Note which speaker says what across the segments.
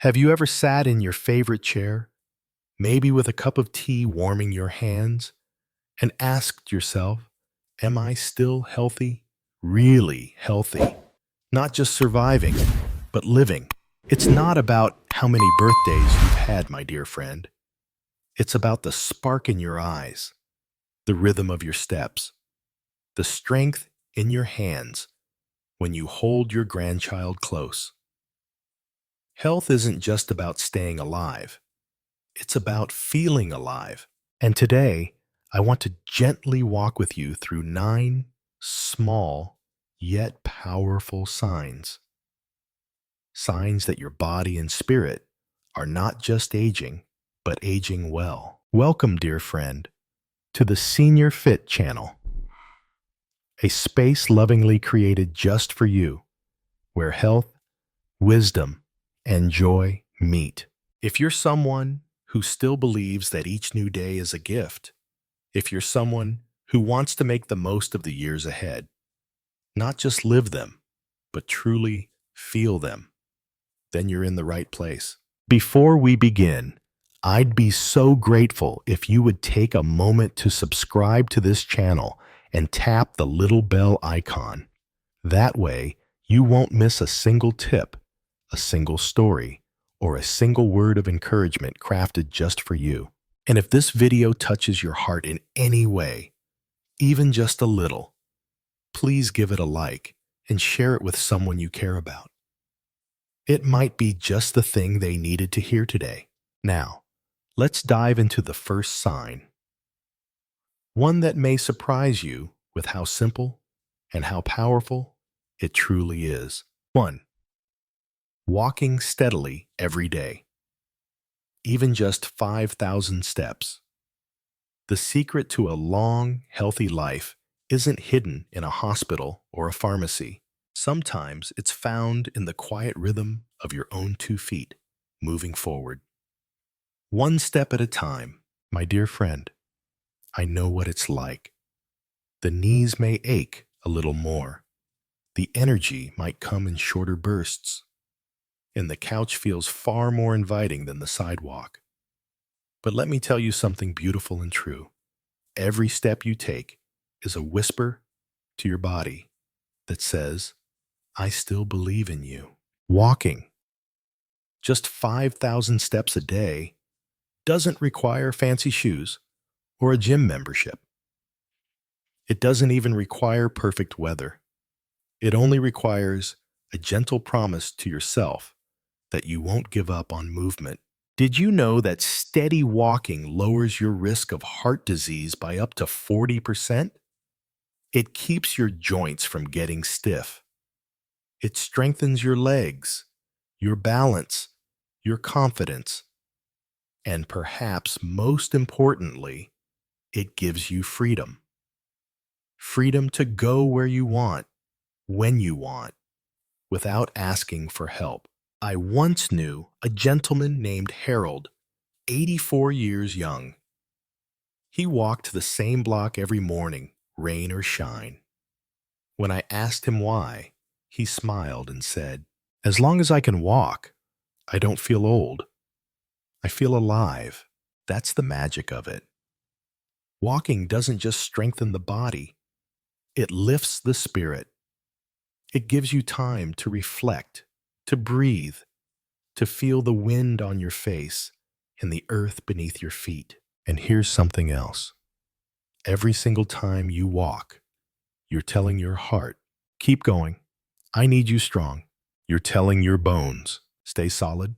Speaker 1: Have you ever sat in your favorite chair, maybe with a cup of tea warming your hands, and asked yourself, am I still healthy? Really healthy? Not just surviving, but living. It's not about how many birthdays you've had, my dear friend. It's about the spark in your eyes, the rhythm of your steps, the strength in your hands when you hold your grandchild close. Health isn't just about staying alive. It's about feeling alive. And today, I want to gently walk with you through 9 small yet powerful signs. Signs that your body and spirit are not just aging, but aging well. Welcome, dear friend, to the Senior Fit channel, a space lovingly created just for you, where health, wisdom, and joy meet. If you're someone who still believes that each new day is a gift, if you're someone who wants to make the most of the years ahead, not just live them, but truly feel them, then you're in the right place. Before we begin, I'd be so grateful if you would take a moment to subscribe to this channel and tap the little bell icon. That way, you won't miss a single tip, a single story, or a single word of encouragement crafted just for you. And if this video touches your heart in any way, even just a little, please give it a like and share it with someone you care about. It might be just the thing they needed to hear today. Now, let's dive into the first sign. One that may surprise you with how simple and how powerful it truly is. 1. Walking steadily every day, even just 5,000 steps. The secret to a long, healthy life isn't hidden in a hospital or a pharmacy. Sometimes it's found in the quiet rhythm of your own 2 feet, moving forward. 1 step at a time, my dear friend. I know what it's like. The knees may ache a little more. The energy might come in shorter bursts, and the couch feels far more inviting than the sidewalk. But let me tell you something beautiful and true. Every step you take is a whisper to your body that says, I still believe in you. Walking just 5,000 steps a day doesn't require fancy shoes or a gym membership. It doesn't even require perfect weather. It only requires a gentle promise to yourself that you won't give up on movement. Did you know that steady walking lowers your risk of heart disease by up to 40%? It keeps your joints from getting stiff. It strengthens your legs, your balance, your confidence, and perhaps most importantly, it gives you freedom. Freedom to go where you want, when you want, without asking for help. I once knew a gentleman named Harold, 84 years young. He walked the same block every morning, rain or shine. When I asked him why, he smiled and said, as long as I can walk, I don't feel old. I feel alive. That's the magic of it. Walking doesn't just strengthen the body, it lifts the spirit. It gives you time to reflect, to breathe, to feel the wind on your face and the earth beneath your feet. And here's something else. Every single time you walk, you're telling your heart, keep going. I need you strong. You're telling your bones, stay solid.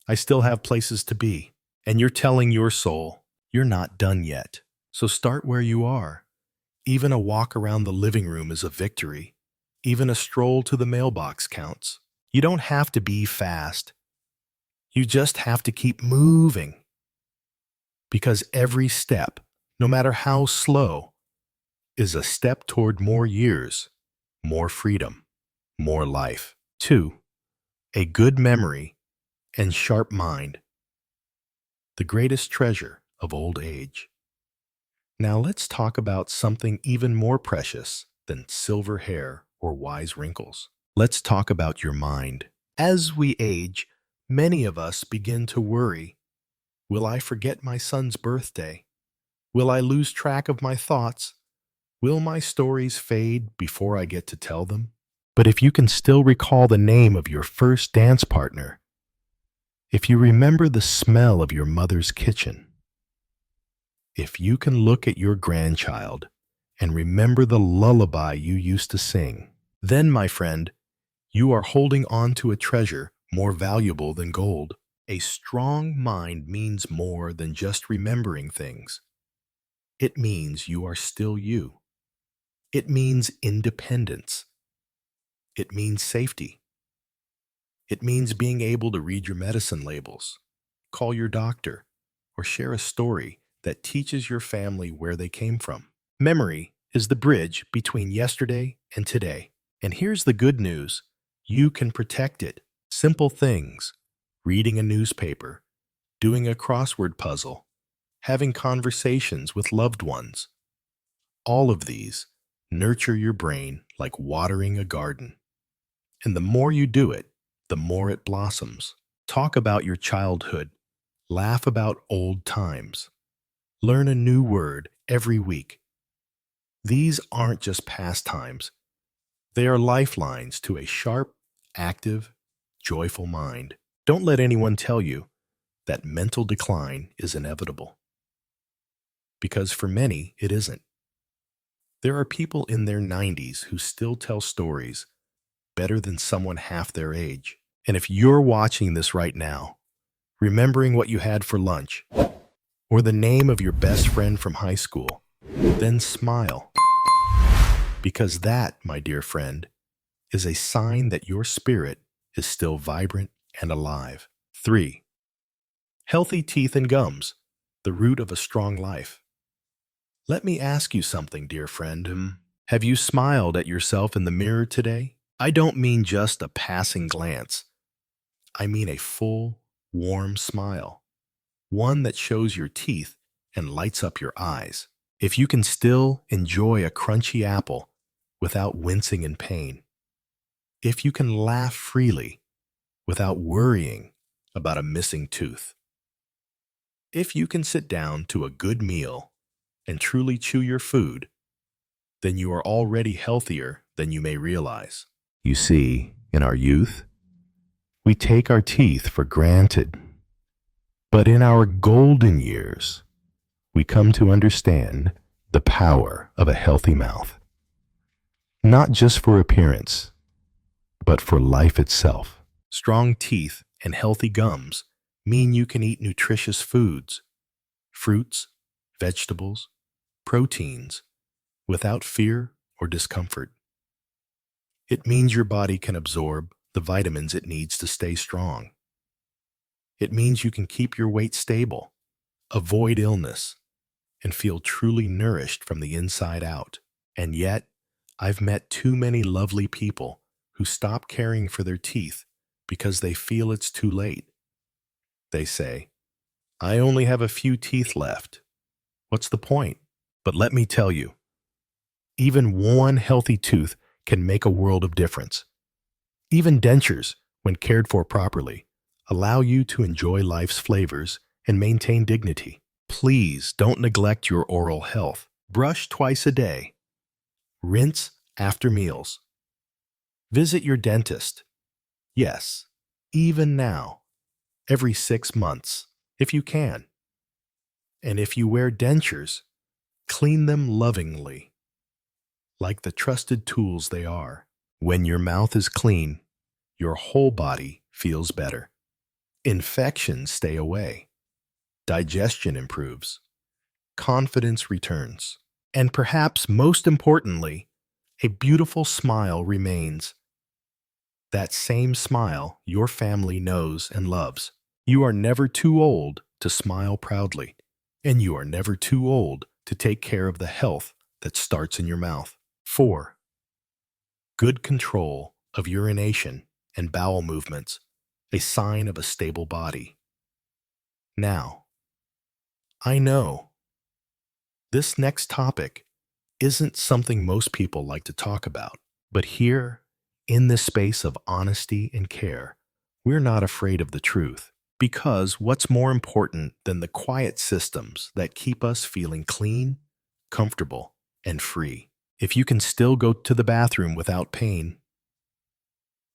Speaker 1: I still have places to be. And you're telling your soul, you're not done yet. So start where you are. Even a walk around the living room is a victory. Even a stroll to the mailbox counts. You don't have to be fast. You just have to keep moving. Because every step, no matter how slow, is a step toward more years, more freedom, more life. 2. A good memory and sharp mind. The greatest treasure of old age. Now let's talk about something even more precious than silver hair or wise wrinkles. Let's talk about your mind. As we age, Many of us begin to worry. Will I forget my son's birthday? Will I lose track of my thoughts? Will my stories fade before I get to tell them? But if you can still recall the name of your first dance partner, if you remember the smell of your mother's kitchen, if you can look at your grandchild and remember the lullaby you used to sing, then, my friend, you are holding on to a treasure more valuable than gold. A strong mind means more than just remembering things. It means you are still you. It means independence. It means safety. It means being able to read your medicine labels, call your doctor, or share a story that teaches your family where they came from. Memory is the bridge between yesterday and today. And here's the good news. You can protect it. Simple things: reading a newspaper, doing a crossword puzzle, having conversations with loved ones. All of these nurture your brain like watering a garden. And the more you do it, the more it blossoms. Talk about your childhood. Laugh about old times. Learn a new word every week. These aren't just pastimes. They are lifelines to a sharp, active, joyful mind. Don't let anyone tell you that mental decline is inevitable, because for many, it isn't. There are people in their 90s who still tell stories better than someone half their age. And if you're watching this right now, remembering what you had for lunch, or the name of your best friend from high school, then smile. Because that, my dear friend, is a sign that your spirit is still vibrant and alive. 3. Healthy teeth and gums, the root of a strong life. Let me ask you something, dear friend. Have you smiled at yourself in the mirror today? I don't mean just a passing glance. I mean a full, warm smile. One that shows your teeth and lights up your eyes. If you can still enjoy a crunchy apple without wincing in pain. If you can laugh freely without worrying about a missing tooth. If you can sit down to a good meal and truly chew your food, then you are already healthier than you may realize. You see, in our youth, we take our teeth for granted. But in our golden years, we come to understand the power of a healthy mouth. Not just for appearance, but for life itself. Strong teeth and healthy gums mean you can eat nutritious foods, fruits, vegetables, proteins, without fear or discomfort. It means your body can absorb the vitamins it needs to stay strong. It means you can keep your weight stable, avoid illness, and feel truly nourished from the inside out. And yet, I've met too many lovely people who stop caring for their teeth because they feel it's too late. They say, I only have a few teeth left. What's the point? But let me tell you, even one healthy tooth can make a world of difference. Even dentures, when cared for properly, allow you to enjoy life's flavors and maintain dignity. Please don't neglect your oral health. Brush twice a day. Rinse after meals. Visit your dentist. Yes, even now, every 6 months, if you can. And if you wear dentures, clean them lovingly, like the trusted tools they are. When your mouth is clean, your whole body feels better. Infections stay away. Digestion improves. Confidence returns. And perhaps most importantly, a beautiful smile remains. That same smile your family knows and loves. You are never too old to smile proudly, and you are never too old to take care of the health that starts in your mouth. 4. Good control of urination and bowel movements, a sign of a stable body. Now, I know this next topic isn't something most people like to talk about, but here, in this space of honesty and care, We're not afraid of the truth because what's more important than the quiet systems that keep us feeling clean, comfortable, and free? If you can still go to the bathroom without pain,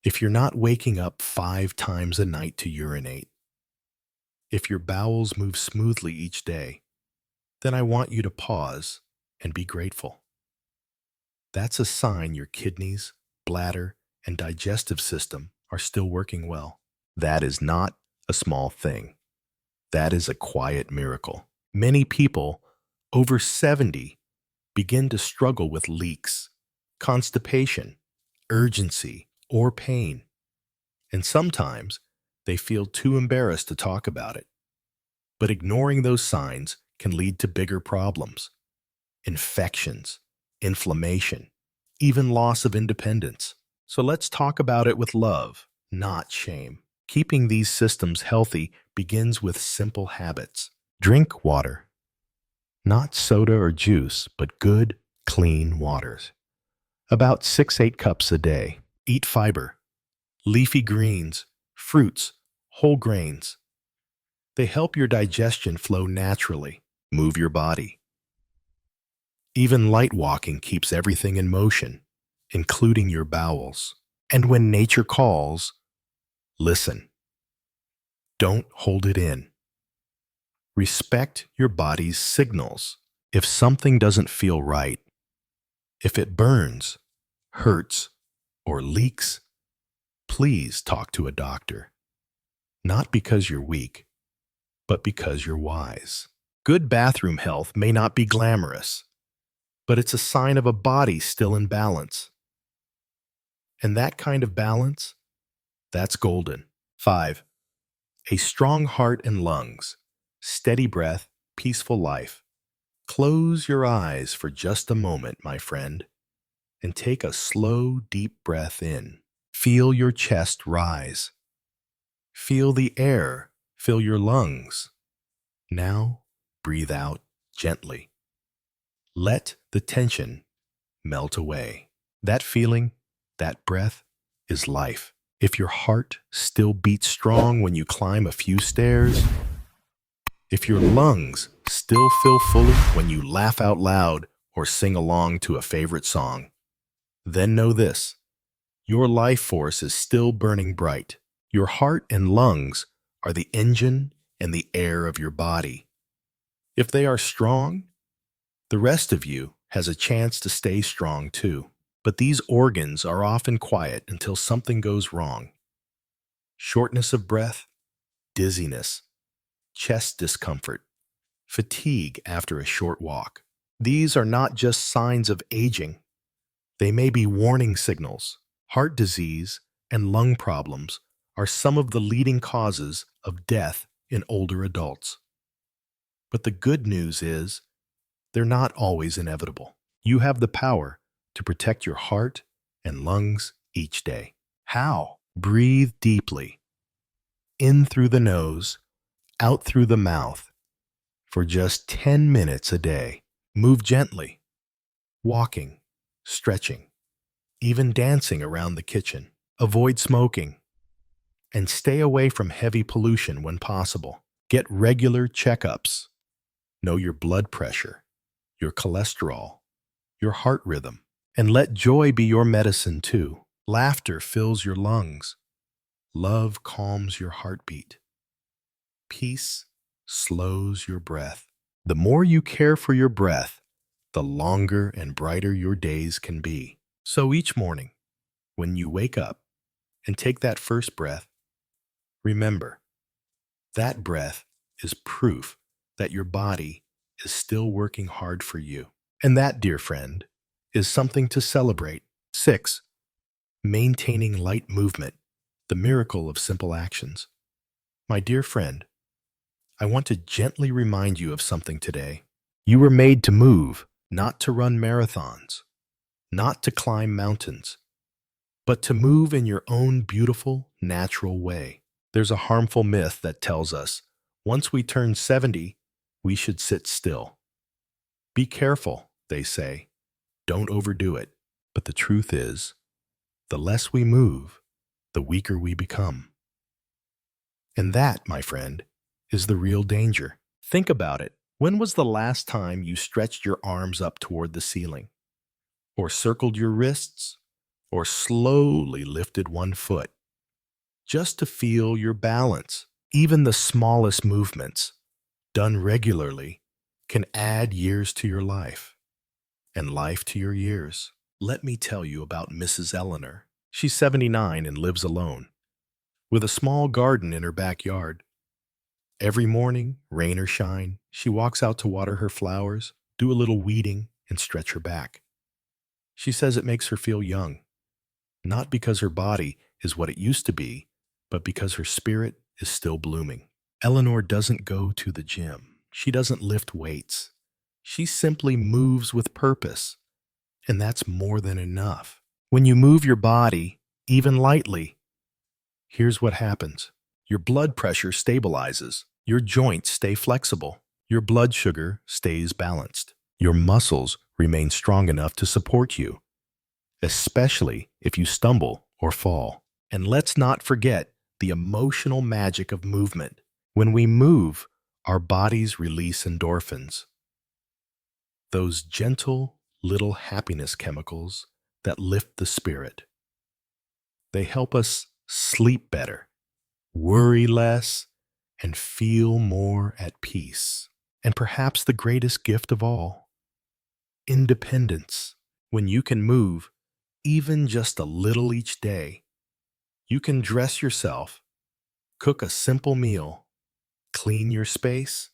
Speaker 1: if you're not waking up 5 times a night to urinate, if your bowels move smoothly each day, then I want you to pause and be grateful. That's a sign your kidneys, bladder, and digestive system are still working well. That is not a small thing. That is a quiet miracle. Many people over 70 begin to struggle with leaks, constipation, urgency, or pain. And sometimes they feel too embarrassed to talk about it. But ignoring those signs can lead to bigger problems: infections, inflammation, even loss of independence. So let's talk about it with love, not shame. Keeping these systems healthy begins with simple habits. Drink water, not soda or juice, but good, clean waters. About 6-8 cups a day. Eat fiber, leafy greens, fruits, whole grains. They help your digestion flow naturally. Move your body. Even light walking keeps everything in motion, including your bowels. And when nature calls, listen. Don't hold it in. Respect your body's signals. If something doesn't feel right, if it burns, hurts, or leaks, please talk to a doctor. Not because you're weak, but because you're wise. Good bathroom health may not be glamorous, but it's a sign of a body still in balance. And that kind of balance, that's golden. 5. A strong heart and lungs, steady breath, peaceful life. Close your eyes for just a moment, my friend, and take a slow, deep breath in. Feel your chest rise. Feel the air fill your lungs. Now, breathe out gently. Let the tension melt away. That feeling, that breath, is life. If your heart still beats strong when you climb a few stairs, if your lungs still fill fully when you laugh out loud or sing along to a favorite song, then know this: your life force is still burning bright. Your heart and lungs are the engine and the air of your body. If they are strong, the rest of you has a chance to stay strong too. But these organs are often quiet until something goes wrong. Shortness of breath, dizziness, chest discomfort, fatigue after a short walk. These are not just signs of aging. They may be warning signals. Heart disease and lung problems are some of the leading causes of death in older adults. But the good news is, they're not always inevitable. You have the power to protect your heart and lungs each day. How? Breathe deeply, in through the nose, out through the mouth, for just 10 minutes a day. Move gently, walking, stretching, even dancing around the kitchen. Avoid smoking, and stay away from heavy pollution when possible. Get regular checkups. Know your blood pressure, your cholesterol, your heart rhythm, and let joy be your medicine too. Laughter fills your lungs. Love calms your heartbeat. Peace slows your breath. The more you care for your breath, the longer and brighter your days can be. So each morning, when you wake up and take that first breath, remember, that breath is proof that your body is still working hard for you. And that, dear friend, is something to celebrate. 6. Maintaining light movement, the miracle of simple actions. My dear friend, I want to gently remind you of something today. You were made to move, not to run marathons, not to climb mountains, but to move in your own beautiful, natural way. There's a harmful myth that tells us once we turn 70, we should sit still. Be careful, they say. Don't overdo it. But the truth is, the less we move, the weaker we become. And that, my friend, is the real danger. Think about it. When was the last time you stretched your arms up toward the ceiling, or circled your wrists, or slowly lifted one foot, just to feel your balance? Even the smallest movements, done regularly, can add years to your life, and life to your years. Let me tell you about Mrs. Eleanor. She's 79 and lives alone, with a small garden in her backyard. Every morning, rain or shine, she walks out to water her flowers, do a little weeding, and stretch her back. She says it makes her feel young, not because her body is what it used to be, but because her spirit is still blooming. Eleanor doesn't go to the gym. She doesn't lift weights. She simply moves with purpose, and that's more than enough. When you move your body, even lightly, here's what happens. Your blood pressure stabilizes. Your joints stay flexible. Your blood sugar stays balanced. Your muscles remain strong enough to support you, especially if you stumble or fall. And let's not forget the emotional magic of movement. When we move, our bodies release endorphins, those gentle little happiness chemicals that lift the spirit. They help us sleep better, worry less, and feel more at peace. And perhaps the greatest gift of all, independence. When you can move, even just a little each day, you can dress yourself, cook a simple meal, clean your space,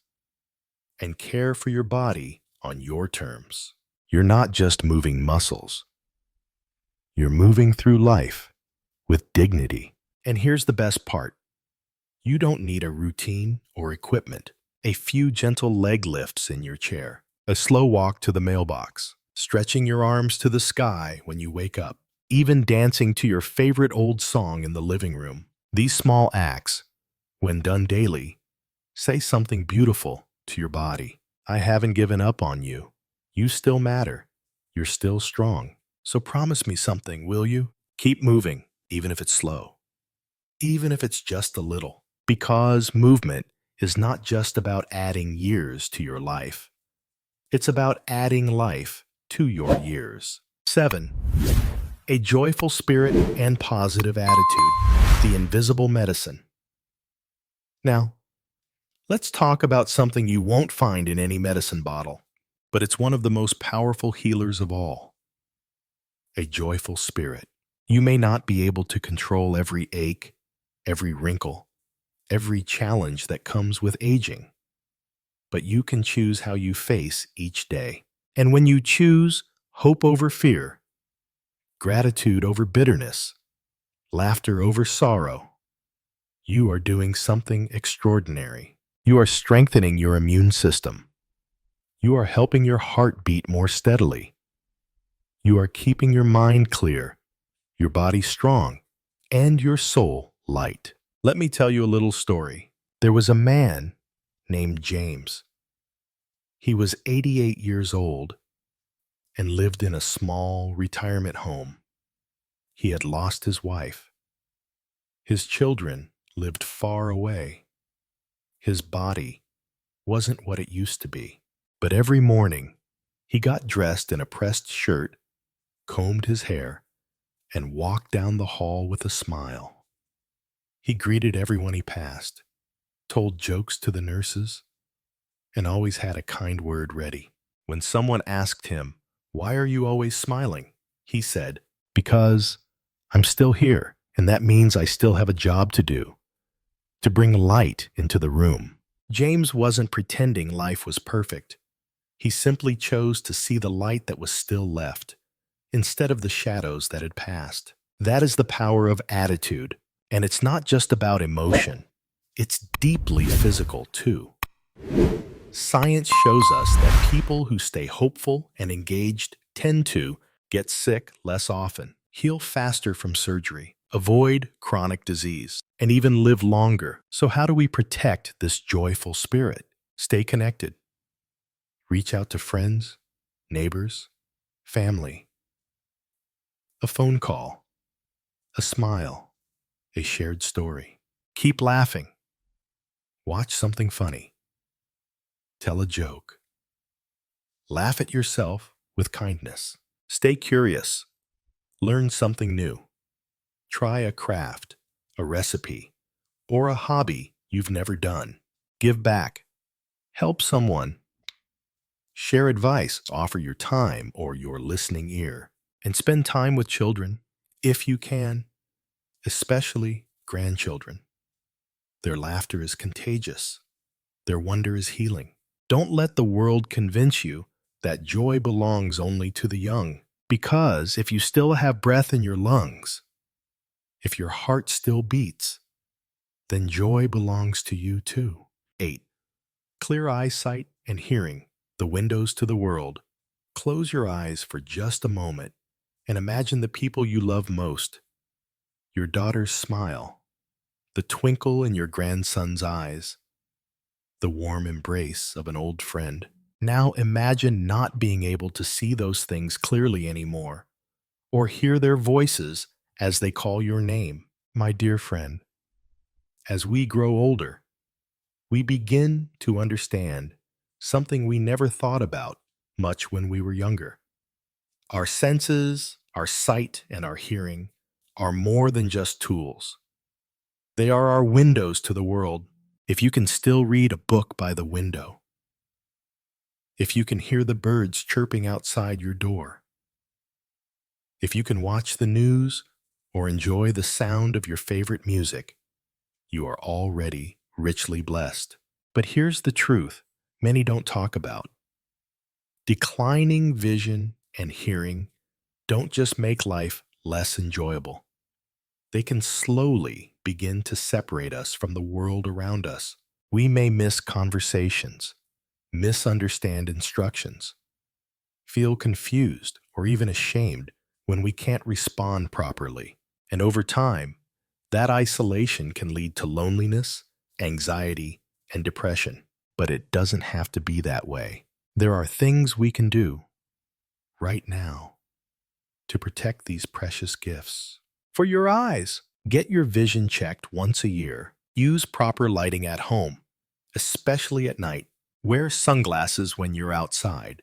Speaker 1: and care for your body on your terms. You're not just moving muscles. You're moving through life with dignity. And here's the best part. You don't need a routine or equipment. A few gentle leg lifts in your chair, a slow walk to the mailbox, stretching your arms to the sky when you wake up, even dancing to your favorite old song in the living room. These small acts, when done daily, say something beautiful to your body. I haven't given up on you. You still matter. You're still strong. So promise me something, will you? Keep moving, even if it's slow, even if it's just a little. Because movement is not just about adding years to your life. It's about adding life to your years. 7. A joyful spirit and positive attitude, the invisible medicine. Now, let's talk about something you won't find in any medicine bottle, but it's one of the most powerful healers of all. A joyful spirit. You may not be able to control every ache, every wrinkle, every challenge that comes with aging, but you can choose how you face each day. And when you choose hope over fear, gratitude over bitterness, laughter over sorrow, you are doing something extraordinary. You are strengthening your immune system. You are helping your heart beat more steadily. You are keeping your mind clear, your body strong, and your soul light. Let me tell you a little story. There was a man named James. He was 88 years old and lived in a small retirement home. He had lost his wife. His children lived far away. His body wasn't what it used to be. But every morning, he got dressed in a pressed shirt, combed his hair, and walked down the hall with a smile. He greeted everyone he passed, told jokes to the nurses, and always had a kind word ready. When someone asked him, "Why are you always smiling?" he said, "Because I'm still here, and that means I still have a job to do, to bring light into the room." James wasn't pretending life was perfect. He simply chose to see the light that was still left, instead of the shadows that had passed. That is the power of attitude, and it's not just about emotion. It's deeply physical, too. Science shows us that people who stay hopeful and engaged tend to get sick less often, heal faster from surgery, avoid chronic disease, and even live longer. So how do we protect this joyful spirit? Stay connected. Reach out to friends, neighbors, family. A phone call, a smile, a shared story. Keep laughing. Watch something funny. Tell a joke. Laugh at yourself with kindness. Stay curious. Learn something new. Try a craft, a recipe, or a hobby you've never done. Give back. Help someone. Share advice. Offer your time or your listening ear. And spend time with children, if you can, especially grandchildren. Their laughter is contagious. Their wonder is healing. Don't let the world convince you that joy belongs only to the young. Because if you still have breath in your lungs, if your heart still beats, then joy belongs to you too. 8. Clear eyesight and hearing, the windows to the world. Close your eyes for just a moment and imagine the people you love most. Your daughter's smile, the twinkle in your grandson's eyes, the warm embrace of an old friend. Now imagine not being able to see those things clearly anymore, or hear their voices as they call your name. My dear friend, as we grow older, we begin to understand something we never thought about much when we were younger. Our senses, our sight, and our hearing are more than just tools. They are our windows to the world. If you can still read a book by the window, if you can hear the birds chirping outside your door, if you can watch the news or enjoy the sound of your favorite music, you are already richly blessed. But here's the truth many don't talk about. Declining vision and hearing don't just make life less enjoyable. They can slowly begin to separate us from the world around us. We may miss conversations, misunderstand instructions, feel confused or even ashamed when we can't respond properly. And over time, that isolation can lead to loneliness, anxiety, and depression. But it doesn't have to be that way. There are things we can do right now to protect these precious gifts. For your eyes, get your vision checked once a year. Use proper lighting at home, especially at night. Wear sunglasses when you're outside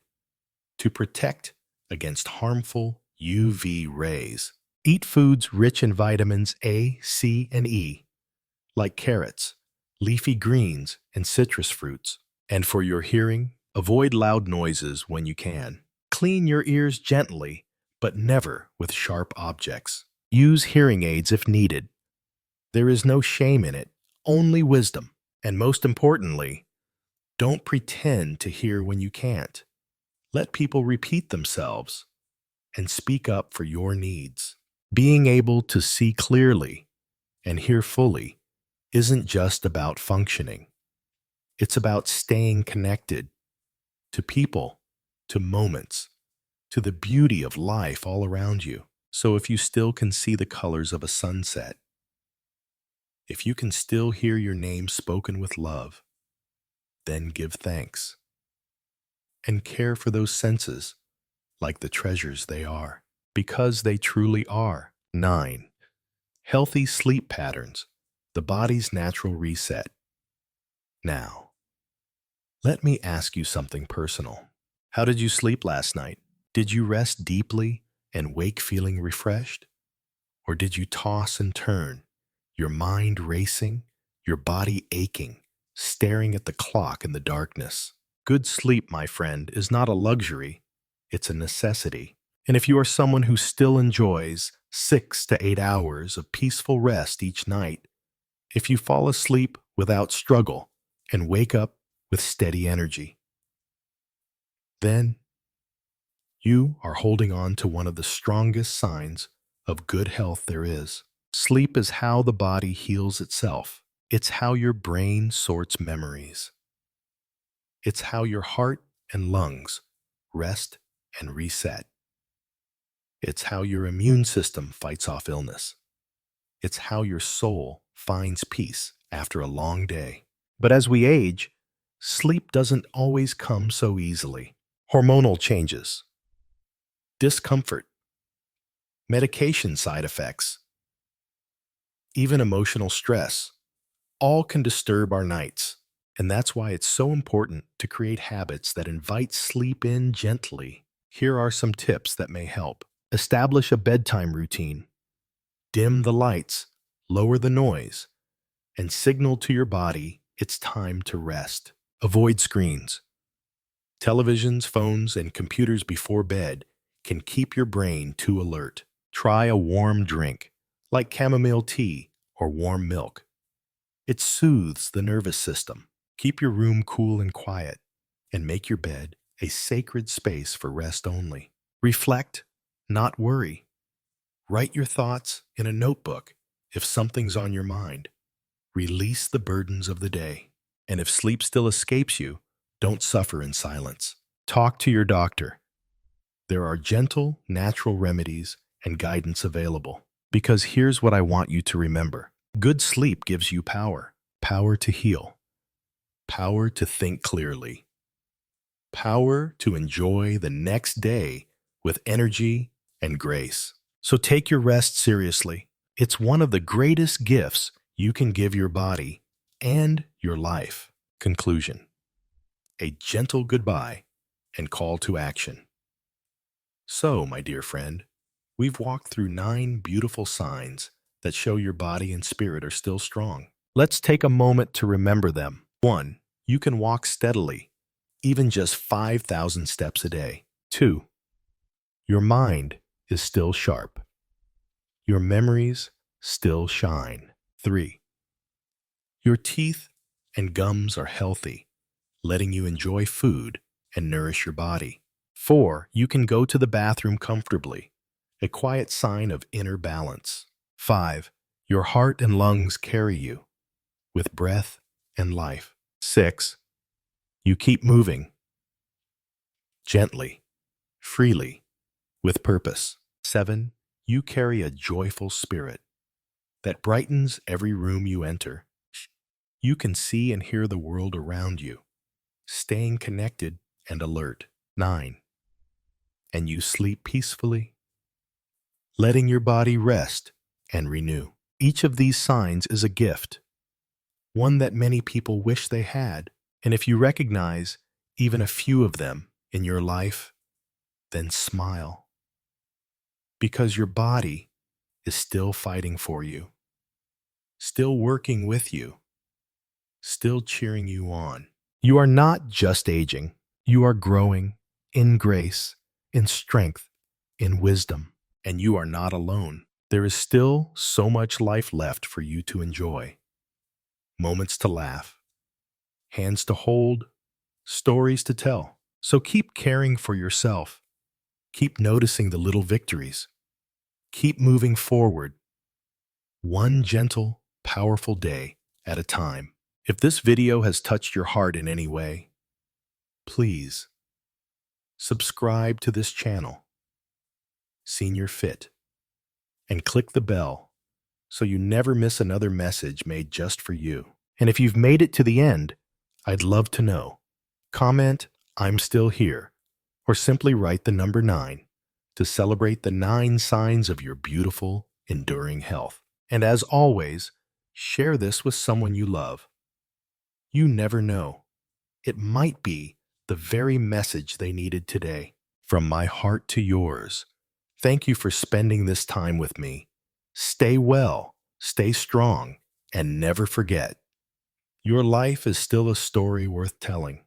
Speaker 1: to protect against harmful UV rays. Eat foods rich in vitamins A, C, and E, like carrots, leafy greens, and citrus fruits. And for your hearing, avoid loud noises when you can. Clean your ears gently, but never with sharp objects. Use hearing aids if needed. There is no shame in it, only wisdom. And most importantly, don't pretend to hear when you can't. Let people repeat themselves and speak up for your needs. Being able to see clearly and hear fully isn't just about functioning. It's about staying connected to people, to moments, to the beauty of life all around you. So if you still can see the colors of a sunset, if you can still hear your name spoken with love, then give thanks and care for those senses like the treasures they are, because they truly are. 9. Healthy sleep patterns, the body's natural reset. Now, let me ask you something personal. How did you sleep last night? Did you rest deeply and wake feeling refreshed? Or did you toss and turn, your mind racing, your body aching, staring at the clock in the darkness? Good sleep, my friend, is not a luxury, it's a necessity. And if you are someone who still enjoys 6 to 8 hours of peaceful rest each night, if you fall asleep without struggle and wake up with steady energy, then you are holding on to one of the strongest signs of good health there is. Sleep is how the body heals itself. It's how your brain sorts memories. It's how your heart and lungs rest and reset. It's how your immune system fights off illness. It's how your soul finds peace after a long day. But as we age, sleep doesn't always come so easily. Hormonal changes, discomfort, medication side effects, even emotional stress all can disturb our nights. And that's why it's so important to create habits that invite sleep in gently. Here are some tips that may help. Establish a bedtime routine. Dim the lights, lower the noise, and signal to your body it's time to rest. Avoid screens. Televisions, phones, and computers before bed can keep your brain too alert. Try a warm drink, like chamomile tea or warm milk. It soothes the nervous system. Keep your room cool and quiet, and make your bed a sacred space for rest only. Reflect, not worry. Write your thoughts in a notebook if something's on your mind. Release the burdens of the day. And if sleep still escapes you, don't suffer in silence. Talk to your doctor. There are gentle, natural remedies and guidance available. Because here's what I want you to remember. Good sleep gives you power. Power to heal. Power to think clearly. Power to enjoy the next day with energy and grace. So take your rest seriously. It's one of the greatest gifts you can give your body and your life. Conclusion. A gentle goodbye and call to action. So, my dear friend, we've walked through 9 beautiful signs that show your body and spirit are still strong. Let's take a moment to remember them. 1. You can walk steadily, even just 5,000 steps a day. 2. Your mind is still sharp. Your memories still shine. 3. Your teeth and gums are healthy, letting you enjoy food and nourish your body. 4. You can go to the bathroom comfortably, a quiet sign of inner balance. 5. Your heart and lungs carry you with breath and life. 6. You keep moving gently, freely, with purpose. 7. You carry a joyful spirit that brightens every room you enter. You can see and hear the world around you, staying connected and alert. 9. And you sleep peacefully, letting your body rest and renew. Each of these signs is a gift, one that many people wish they had. And if you recognize even a few of them in your life, then smile, because your body is still fighting for you, still working with you, still cheering you on. You are not just aging, you are growing in grace, in strength, in wisdom, and you are not alone. There is still so much life left for you to enjoy. Moments to laugh, hands to hold, stories to tell. So keep caring for yourself. Keep noticing the little victories. Keep moving forward, one gentle, powerful day at a time. If this video has touched your heart in any way, please subscribe to this channel, Senior Fit, and click the bell so you never miss another message made just for you. And if you've made it to the end, I'd love to know. Comment, "I'm still here," or simply write the number 9 to celebrate the 9 signs of your beautiful, enduring health. And as always, share this with someone you love. You never know. It might be the very message they needed today. From my heart to yours, thank you for spending this time with me. Stay well, stay strong, and never forget, your life is still a story worth telling.